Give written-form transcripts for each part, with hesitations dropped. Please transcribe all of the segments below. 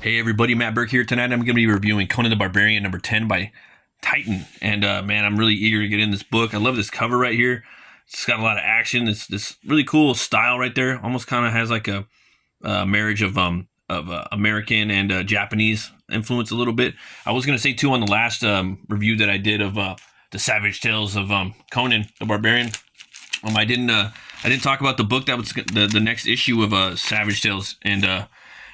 Hey everybody, Matt Burke here. Tonight I'm going to be reviewing Conan the Barbarian number 10 by Titan. And man, I'm really eager to get in this book. I love this cover right here. It's got a lot of action. It's this really cool style right there. Almost kind of has like a marriage of American and Japanese influence a little bit. I was going to say too on the last review that I did of the Savage Tales of Conan the Barbarian. I didn't talk about the book that was the next issue of Savage Tales, and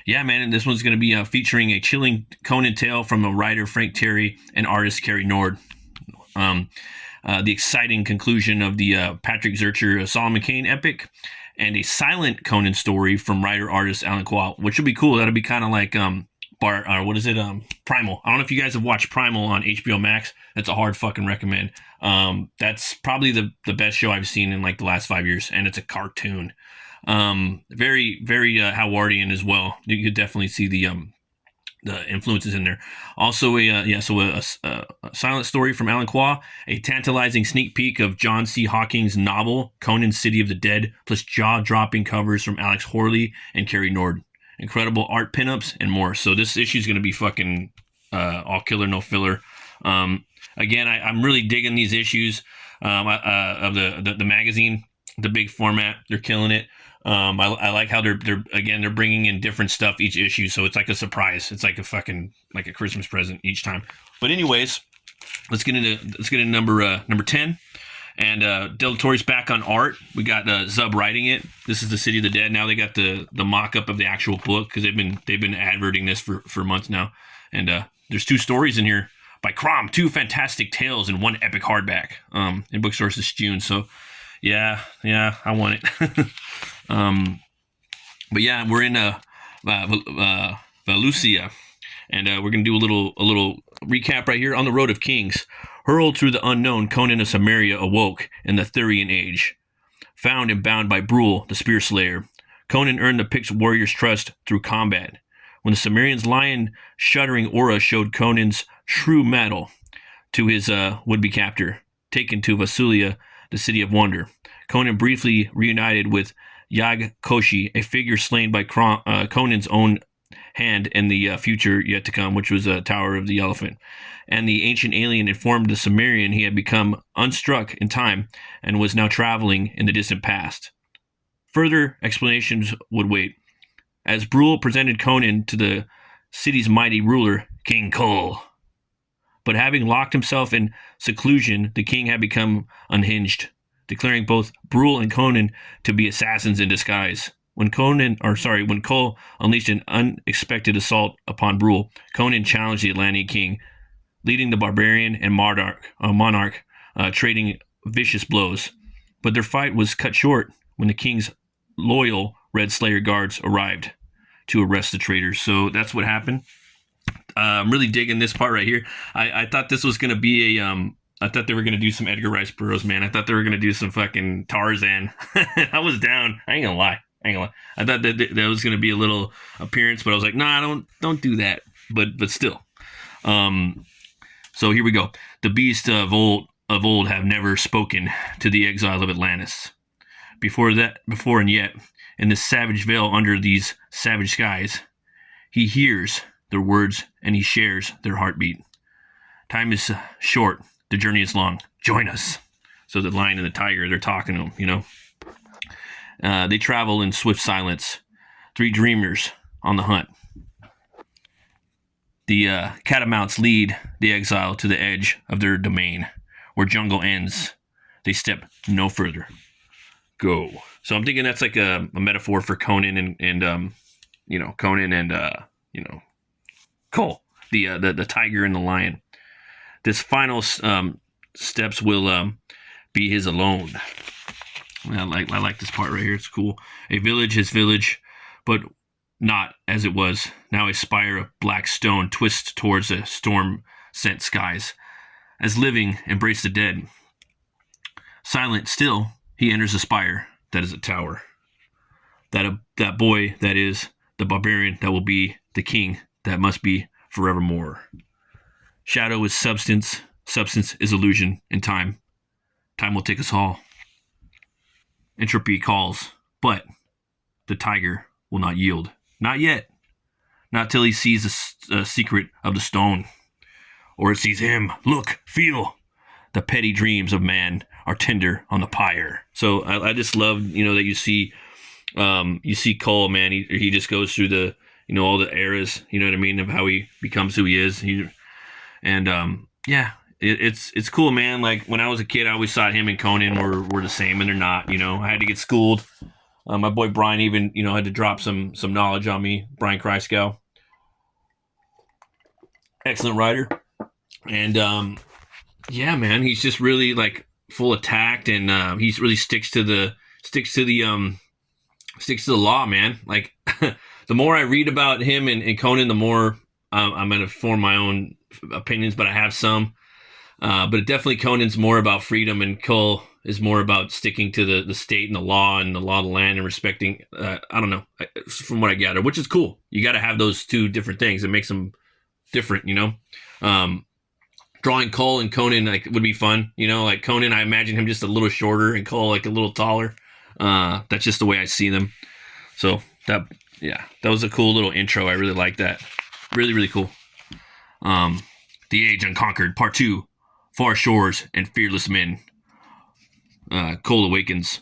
yeah, man, and this one's going to be featuring a chilling Conan tale from the writer Frank Terry and artist Kerry Nord. The exciting conclusion of the Patrick Zurcher Solomon Kane epic, and a silent Conan story from writer artist Alan Quall, which will be cool. That'll be kind of like what is it? Primal. I don't know if you guys have watched Primal on HBO Max. That's a hard fucking recommend. That's probably the best show I've seen in like the last 5 years, and it's a cartoon. Very Howardian as well. You could definitely see the influences in there. Also a silent story from Alan Quall, a tantalizing sneak peek of John C. Hawking's novel Conan City of the Dead, plus jaw-dropping covers from Alex Horley and Kerry Nord. Incredible art pinups and more. So this issue is going to be fucking all killer, no filler. Again, I'm really digging these issues of the magazine, the big format. They're killing it. I like how they're bringing in different stuff each issue, so it's like a surprise. It's like a Christmas present each time. But anyways, let's get into number 10. And Del Torre's back on art. We got Zub writing it. This is the City of the Dead. Now they got the mock-up of the actual book, because they've been adverting this for months now. And there's 2 stories in here by Crom, 2 fantastic tales and 1 epic hardback. In bookstores this June. So yeah, I want it. But yeah, we're in Valusia, and we're gonna do a little recap right here. On the Road of Kings, hurled through the unknown, Conan of Samaria awoke in the Thurian age. Found and bound by Brule, the Spear Slayer, Conan earned the Picts warriors' trust through combat. When the Sumerians' lion-shuddering aura showed Conan's true mettle to his would-be captor, taken to Vasulia, the City of Wonder, Conan briefly reunited with Yag Koshi, a figure slain by Conan's own hand in the future yet to come, which was a Tower of the Elephant. And the ancient alien informed the Sumerian he had become unstruck in time and was now traveling in the distant past. Further explanations would wait, as Brule presented Conan to the city's mighty ruler, King Kull. But having locked himself in seclusion, the king had become unhinged, declaring both Brule and Conan to be assassins in disguise. When Kull unleashed an unexpected assault upon Brule, Conan challenged the Atlantean king, leading the barbarian and monarch trading vicious blows. But their fight was cut short when the king's loyal Red Slayer guards arrived to arrest the traitors. So that's what happened. I'm really digging this part right here. I thought this was going to be I thought they were going to do some Edgar Rice Burroughs, man. I thought they were going to do some fucking Tarzan. I was down. I ain't gonna lie. I thought that was going to be a little appearance, but I was like, nah, don't do that. But still. So here we go. The beasts of old have never spoken to the exile of Atlantis. Before and yet, in this savage veil under these savage skies, he hears their words and he shares their heartbeat. Time is short. The journey is long. Join us. So the lion and the tiger, they're talking to him, They travel in swift silence. 3 dreamers on the hunt. The catamounts lead the exile to the edge of their domain, where jungle ends. They step no further. Go. So I'm thinking that's like a metaphor for Conan and Conan and Cole, the tiger and the lion. This final steps will be his alone. I like this part right here. It's cool. A village is village, but not as it was. Now a spire of black stone twists towards the storm-sent skies. As living embrace the dead. Silent still, he enters the spire that is a tower. That boy that is the barbarian that will be the king that must be forevermore. Shadow is substance. Substance is illusion and time. Time will take us all. Entropy calls, but the tiger will not yield. Not yet. not till he sees the secret of the stone, or it sees him. Look, feel. The petty dreams of man are tender on the pyre. So I just love, that you see Cole, man. He just goes through the, all the eras, you know what I mean, of how he becomes who he is. It's cool, man. Like when I was a kid, I always thought him and Conan were the same, and they're not. I had to get schooled. My boy Brian even, had to drop some knowledge on me. Brian Kreisgau, excellent writer, and yeah, man, he's just really like full of tact, and he really sticks to the law, man. Like the more I read about him and Conan, the more I'm gonna form my own opinions, but I have some. But definitely Conan's more about freedom, and Cole is more about sticking to the state and the law of the land, and respecting, I don't know, from what I gather, which is cool. You got to have those two different things. It makes them different, Drawing Cole and Conan would be fun, like Conan, I imagine him just a little shorter and Cole like a little taller. That's just the way I see them. So that was a cool little intro. I really like that. Really, really cool. The Age Unconquered, Part 2. Far shores and fearless men. Cole awakens.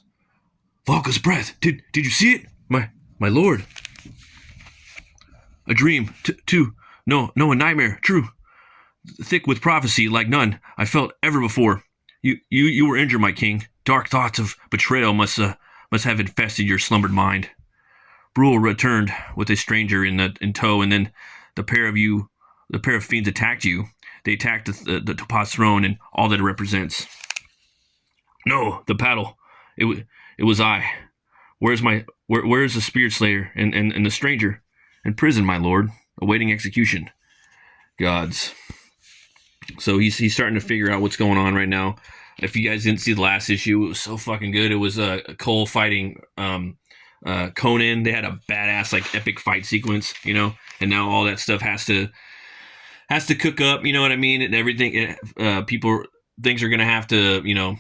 Valka's breath. Did you see it? My lord. A dream. No, a nightmare. True. Thick with prophecy like none I felt ever before. You were injured, my king. Dark thoughts of betrayal must have infested your slumbered mind. Brule returned with a stranger in tow, and then the pair of fiends attacked you. They attacked the Topaz throne and all that it represents. No, the paddle. It was I. Where's the spirit slayer and the stranger? In prison, my lord, awaiting execution. Gods. So he's starting to figure out what's going on right now. If you guys didn't see the last issue, it was so fucking good. It was Cole fighting Conan. They had a badass like epic fight sequence, and now all that stuff has to cook up, you know what I mean, and everything. Things are gonna have to,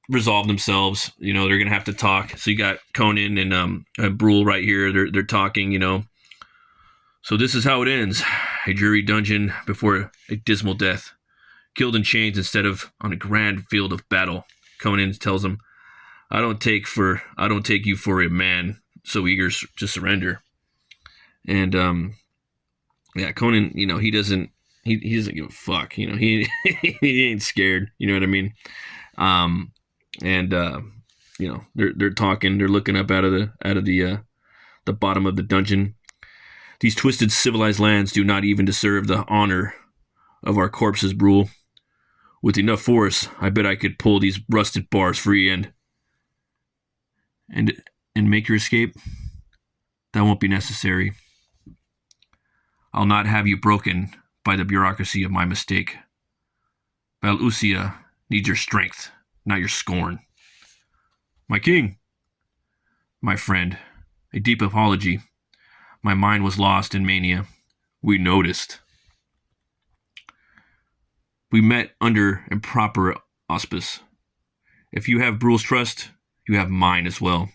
resolve themselves. They're gonna have to talk. So you got Conan and Brule right here. They're talking. So this is how it ends: a dreary dungeon before a dismal death. Killed in chains instead of on a grand field of battle. Conan tells him, I don't take you for a man so eager to surrender. And Conan, he doesn't give a fuck. He ain't scared. You know what I mean? They're talking. They're looking up out of the bottom of the dungeon. These twisted civilized lands do not even deserve the honor of our corpses, Brule. With enough force, I bet I could pull these rusted bars free and make your escape. That won't be necessary. I'll not have you broken by the bureaucracy of my mistake. Valusia needs your strength, not your scorn. My king, my friend, a deep apology. My mind was lost in mania. We noticed. We met under improper auspice. If you have Brule's trust, you have mine as well.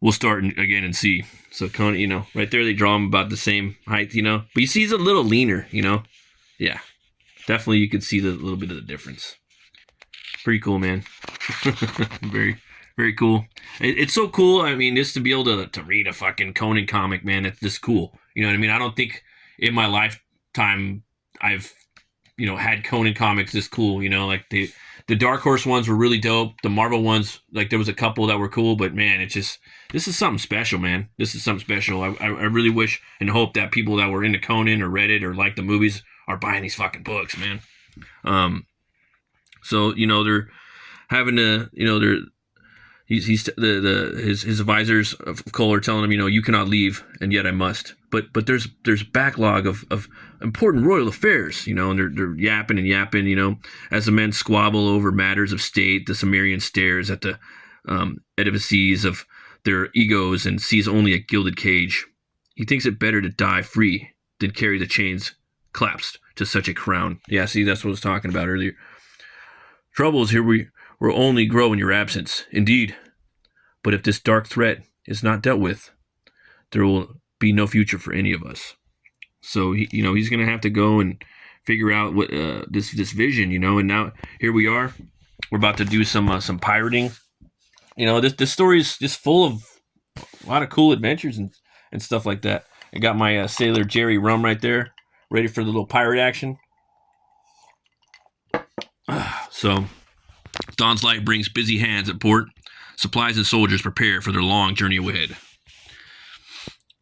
We'll start again and see. So Conan, right there they draw him about the same height, but you see he's a little leaner, Yeah, definitely you could see the little bit of the difference. Pretty cool, man. Very, very cool. It's so cool. I mean, just to be able to read a fucking Conan comic, man, it's just cool. You know what I mean? I don't think in my lifetime I've had Conan comics this cool, like the Dark Horse ones were really dope. The Marvel ones, like there was a couple that were cool, but man, this is something special, man. This is something special. I really wish and hope that people that were into Conan or read it or like the movies are buying these fucking books, man. So, they're having to, his advisors of Cole are telling him, you cannot leave, and yet I must. But there's backlog of important royal affairs, and they're yapping and yapping, as the men squabble over matters of state. The Cimmerian stares at the edifices of their egos and sees only a gilded cage. He thinks it better to die free than carry the chains collapsed to such a crown. Yeah, see, that's what I was talking about earlier. Troubles here will only grow in your absence, indeed. But if this dark threat is not dealt with, there will be no future for any of us. So he's gonna have to go and figure out what this vision, and now here we are. We're about to do some pirating. This story is just full of a lot of cool adventures and stuff like that. I got my Sailor Jerry rum right there, ready for the little pirate action. So, dawn's light brings busy hands at port. Supplies and soldiers prepare for their long journey ahead.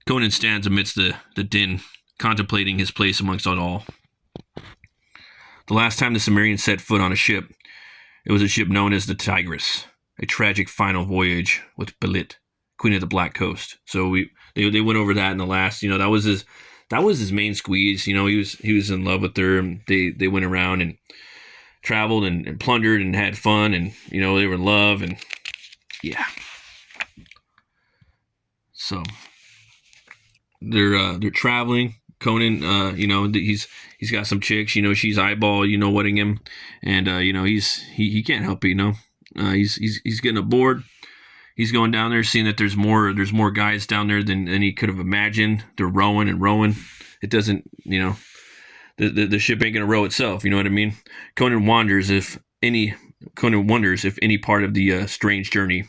Conan stands amidst the din, contemplating his place amongst it all. The last time the Cimmerian set foot on a ship, it was a ship known as the Tigris, a tragic final voyage with Belit, Queen of the Black Coast. So they went over that in the last, that was his main squeeze. He was in love with her, and they went around and traveled and plundered and had fun, and they were in love, and yeah. So they're traveling. Conan, he's got some chicks. She's eyeball, whatting him, and he can't help it. He's getting aboard. He's going down there, seeing that there's more guys down there than he could have imagined. They're rowing and rowing. It doesn't, the ship ain't gonna row itself. You know what I mean? Conan wonders if any part of the strange journey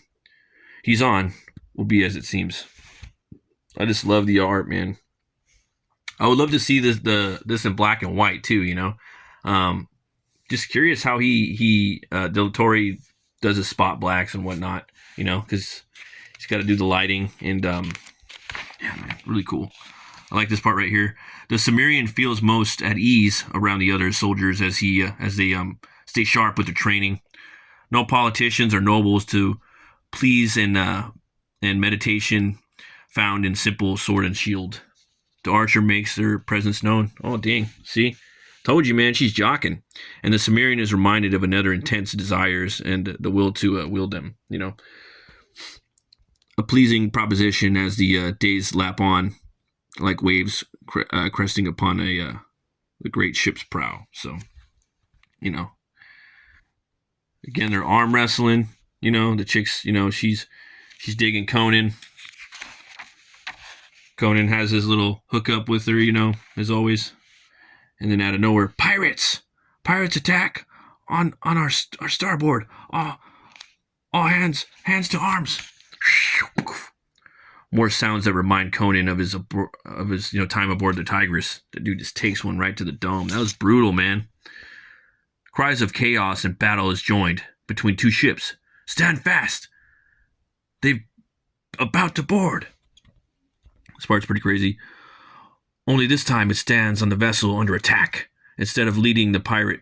he's on will be as it seems. I just love the art, man. I would love to see this in black and white too. Just curious how he Del Toro does his spot blacks and whatnot. Because he's got to do the lighting, and yeah, man, really cool. I like this part right here. The Cimmerian feels most at ease around the other soldiers as they stay sharp with their training. No politicians or nobles to please, and meditation found in simple sword and shield. The archer makes their presence known. Oh, dang. See? Told you, man, she's jocking. And the Cimmerian is reminded of another intense desires and the will to wield them. A pleasing proposition as the days lap on like waves cresting upon the great ship's prow. So, again, they're arm wrestling. The chick's, she's digging Conan. Conan has his little hookup with her, as always. And then out of nowhere, pirates attack on our starboard. All hands to arms. More sounds that remind Conan of his time aboard the Tigris. The dude just takes one right to the dome. That was brutal, man. Cries of chaos and battle is joined between two ships. Stand fast. They're about to board. This part's pretty crazy. Only this time it stands on the vessel under attack instead of leading the pirate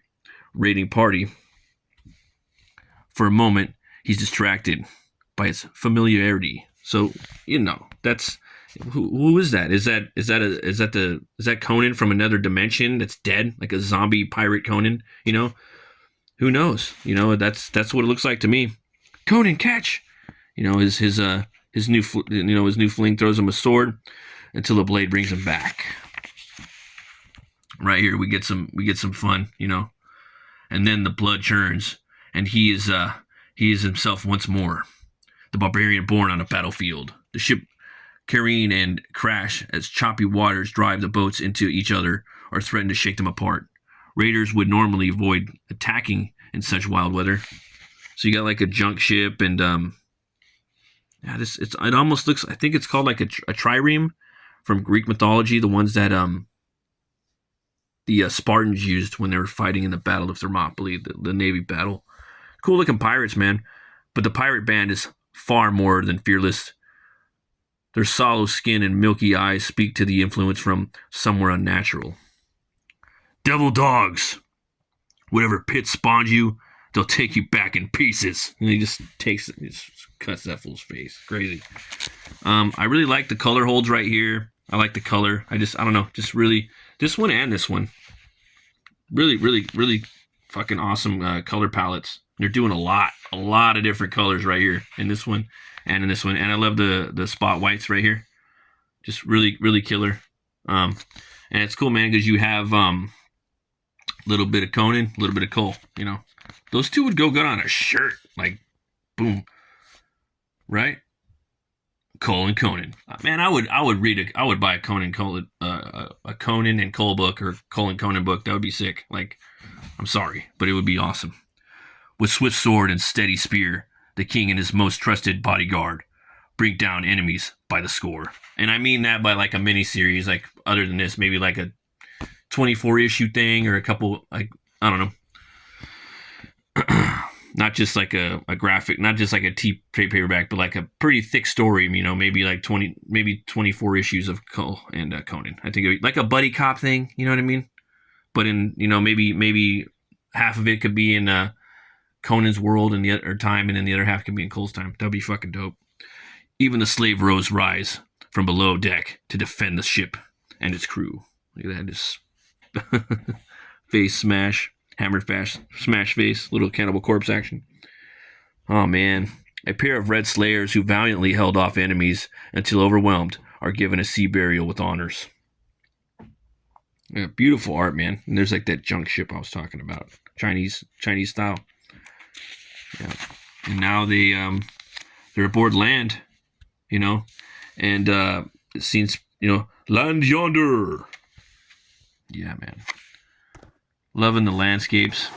raiding party. For a moment, he's distracted by its familiarity. So, that's who is that? Is that Conan from another dimension that's dead, like a zombie pirate Conan? Who knows? That's what it looks like to me. Conan, catch! His new fling throws him a sword until the blade brings him back. Right here we get some fun, and then the blood churns, and he is himself once more, the barbarian born on a battlefield. The ship careen and crash as choppy waters drive the boats into each other or threaten to shake them apart. Raiders would normally avoid attacking in such wild weather. So you got like a junk ship, and it almost looks, I think it's called like a trireme from Greek mythology, the ones that the Spartans used when they were fighting in the Battle of Thermopylae, the Navy battle. Cool looking pirates, man. But the pirate band is far more than fearless. Their sallow skin and milky eyes speak to the influence from somewhere unnatural. Devil dogs! Whatever pit spawned you, they'll take you back in pieces. And he just cuts that fool's face. Crazy. I really like the color holds right here. I like the color. I don't know. Just really, this one and this one. Really, really, really fucking awesome color palettes. They're doing a lot of different colors right here in this one and in this one. And I love the spot whites right here. Just really, really killer. And it's cool, man, because you have a little bit of Conan, a little bit of Cole, Those two would go good on a shirt. Like, boom. Right? Colin Conan. Man, I would read I would buy a Conan and Cole book or Colin Conan book. That would be sick. Like, I'm sorry, but it would be awesome. With swift sword and steady spear, the king and his most trusted bodyguard bring down enemies by the score. And I mean that by like a mini series, like other than this, maybe like a 24 issue thing or a couple, like, I don't know. Not just like a graphic, not just like a trade paperback, but like a pretty thick story, you know, maybe like 24 issues of Cole and Conan. I think like a buddy cop thing, you know what I mean? But in, you know, maybe half of it could be in Conan's world and the other time, and then the other half could be in Cole's time. That'd be fucking dope. Even the slave rows rise from below deck to defend the ship and its crew. Look at that, just face smash. Hammer fast, smash face, little Cannibal Corpse action. Oh man. A pair of red slayers who valiantly held off enemies until overwhelmed are given a sea burial with honors. Yeah, beautiful art, man. And there's like that junk ship I was talking about. Chinese style. Yeah. And now they're aboard land, you know. And it seems, you know, land yonder. Yeah, man. Loving the landscapes.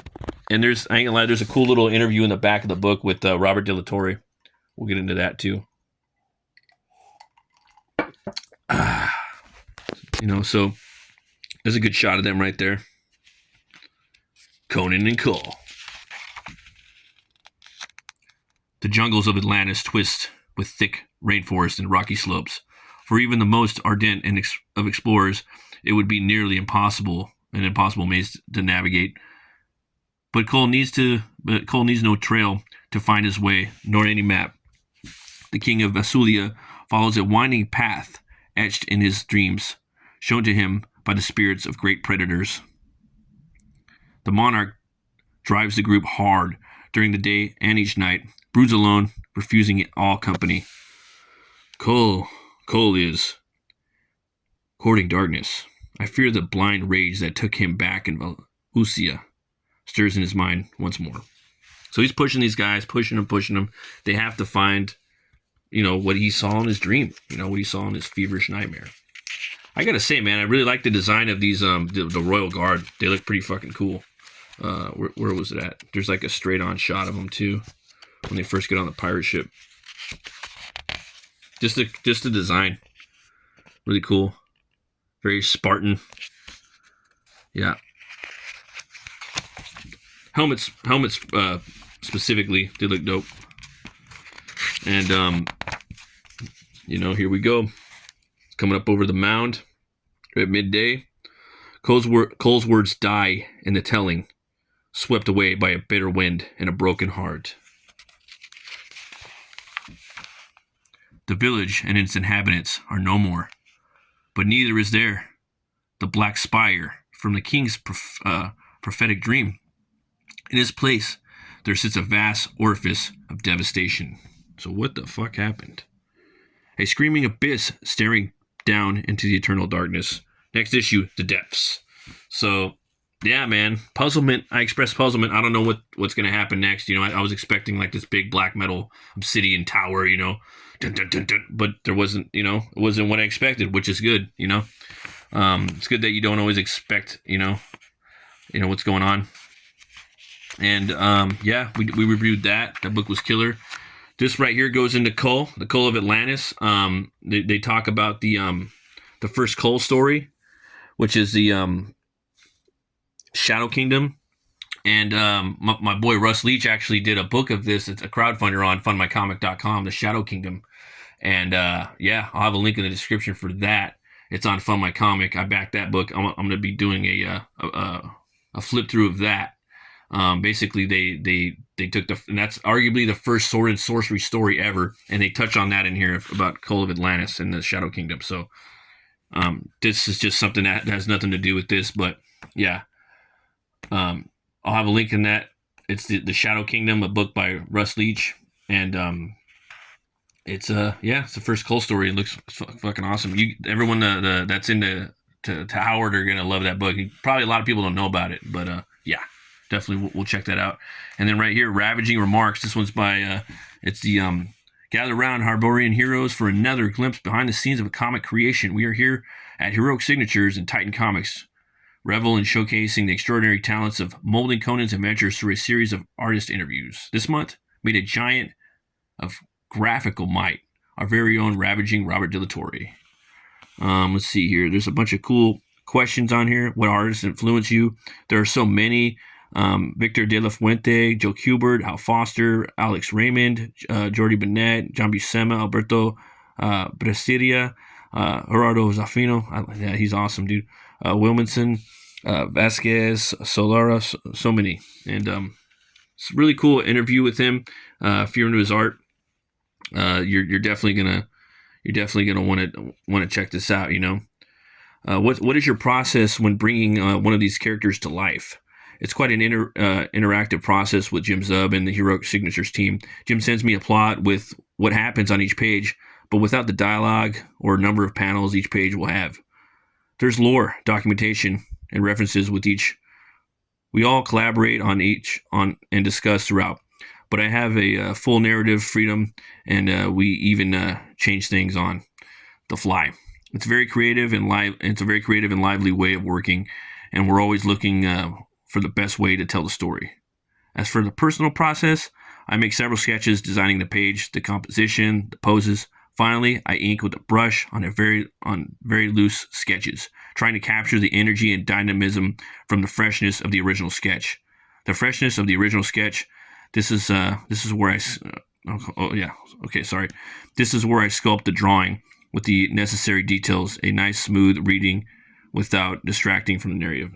And I ain't gonna lie, there's a cool little interview in the back of the book with Robert De La Torre. We'll get into that too. You know, so there's a good shot of them right there. Conan and Cole. The jungles of Atlantis twist with thick rainforest and rocky slopes. For even the most ardent of explorers, it would be nearly an impossible maze to navigate. But Cole needs no trail to find his way, nor any map. The king of Vasulia follows a winding path etched in his dreams, shown to him by the spirits of great predators. The monarch drives the group hard during the day and each night, broods alone, refusing all company. Cole is courting darkness. I fear the blind rage that took him back in Valusia stirs in his mind once more. So he's pushing these guys, pushing them. They have to find, you know, what he saw in his dream, you know, what he saw in his feverish nightmare. I gotta say, man, I really like the design of these, the Royal Guard. They look pretty fucking cool. Where was it at? There's like a straight-on shot of them, too, when they first get on the pirate ship. Just the design. Really cool. Very Spartan. Yeah. Helmets specifically, they look dope. And you know, here we go. Coming up over the mound at midday. Cole's words die in the telling, swept away by a bitter wind and a broken heart. The village and its inhabitants are no more, but neither is there the black spire from the king's prophetic dream. In its place, there sits a vast orifice of devastation. So what the fuck happened? A screaming abyss staring down into the eternal darkness. Next issue, the depths. So, yeah, man, puzzlement. I expressed puzzlement. I don't know what's going to happen next. You know, I was expecting like this big black metal obsidian tower, you know, dun, dun, dun, dun, but there wasn't, you know, it wasn't what I expected, which is good, you know. It's good that you don't always expect, you know what's going on. And yeah, we reviewed that. That book was killer. This right here goes into Cole, the Cole of Atlantis. They talk about the first Cole story, which is the Shadow Kingdom. And my boy Russ Leach actually did a book of this. It's a crowdfunder on fundmycomic.com, the Shadow Kingdom. And yeah, I'll have a link in the description for that. It's on Fund My Comic. I backed that book. I'm going to be doing a flip through of that. Basically, they took and that's arguably the first sword and sorcery story ever, and they touch on that in here about Cole of Atlantis and the Shadow Kingdom. So this is just something that has nothing to do with this, but yeah, I'll have a link in that. It's the Shadow Kingdom, a book by Russ Leach, and it's it's the first Cole story. It looks fucking awesome. Everyone that's into to Howard are gonna love that book. Probably a lot of people don't know about it, but yeah. Definitely, we'll check that out. And then right here, Ravaging Remarks. This one's by, it's the Gather around, Barbarian heroes, for another glimpse behind the scenes of a comic creation. We are here at Heroic Signatures and Titan Comics. Revel in showcasing the extraordinary talents of molding Conan's adventures through a series of artist interviews. This month, meet a giant of graphical might, our very own ravaging Robert De La Torre. Let's see here. There's a bunch of cool questions on here. What artists influence you? There are so many. Victor De La Fuente, Joe Kubert, Hal Foster, Alex Raymond, Jordi Bennett, John Buscema, Alberto Brasilia, Gerardo Zafino. Yeah, he's awesome, dude. Wilmanson, Vasquez, Solara, so many. And it's a really cool interview with him. If you're into his art, you're definitely gonna want to check this out. You know, what is your process when bringing one of these characters to life? It's quite an interactive process with Jim Zub and the Heroic Signatures team. Jim sends me a plot with what happens on each page, but without the dialogue or number of panels each page will have. There's lore, documentation, and references with each. We all collaborate on and discuss throughout. But I have a full narrative freedom, and we even change things on the fly. It's very creative and It's a very creative and lively way of working, and we're always looking for the best way to tell the story. As for the personal process, I make several sketches designing the page, the composition, the poses. Finally, I ink with a brush on very loose sketches, trying to capture the energy and dynamism from the freshness of the original sketch. The freshness of the original sketch. This is where I. This is where I sculpt the drawing with the necessary details. A nice, smooth reading, without distracting from the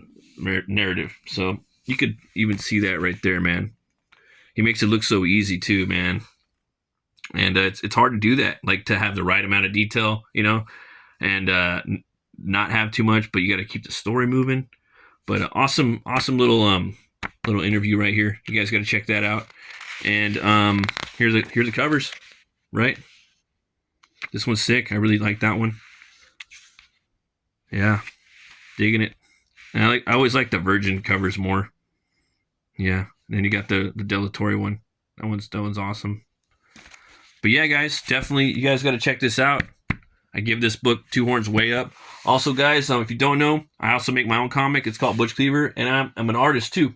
narrative. So you could even see that right there, man. He makes it look so easy too, man. And it's hard to do that, like to have the right amount of detail, you know, and not have too much, but you got to keep the story moving. But awesome little interview right here. You guys got to check that out. And here's the covers, right? This one's sick. I really like that one. Yeah, digging it. And I always like the Virgin covers more. Yeah. And then you got the De La Torre one. That one's awesome. But yeah, guys, definitely you guys got to check this out. I give this book 2 horns way up. Also, guys, if you don't know, I also make my own comic. It's called Butch Cleaver, and I'm an artist too.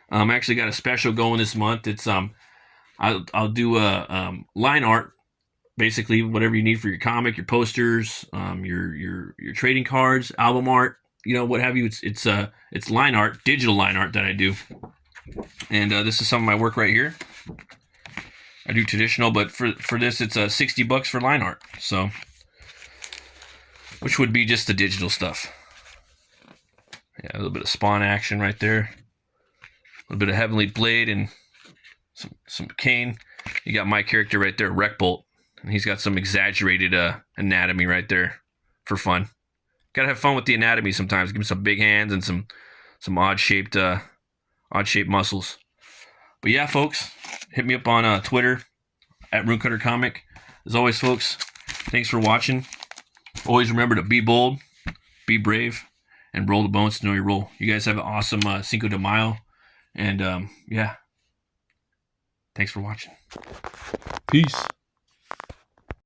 I actually got a special going this month. It's I'll do a line art, basically whatever you need for your comic, your posters, your trading cards, album art, you know, what have you. It's line art, digital line art that I do. And this is some of my work right here. I do traditional, but for this, it's $60 for line art. So, which would be just the digital stuff. Yeah, a little bit of Spawn action right there. A little bit of Heavenly Blade and some Kane. You got my character right there, Wreck Bolt, and he's got some exaggerated anatomy right there for fun. Gotta have fun with the anatomy sometimes. Give him some big hands and some odd shaped muscles. But yeah, folks, hit me up on Twitter at RuneCutter Comic. As always, folks, thanks for watching. Always remember to be bold, be brave, and roll the bones to know your role. You guys have an awesome Cinco de Mayo. And yeah, thanks for watching. Peace.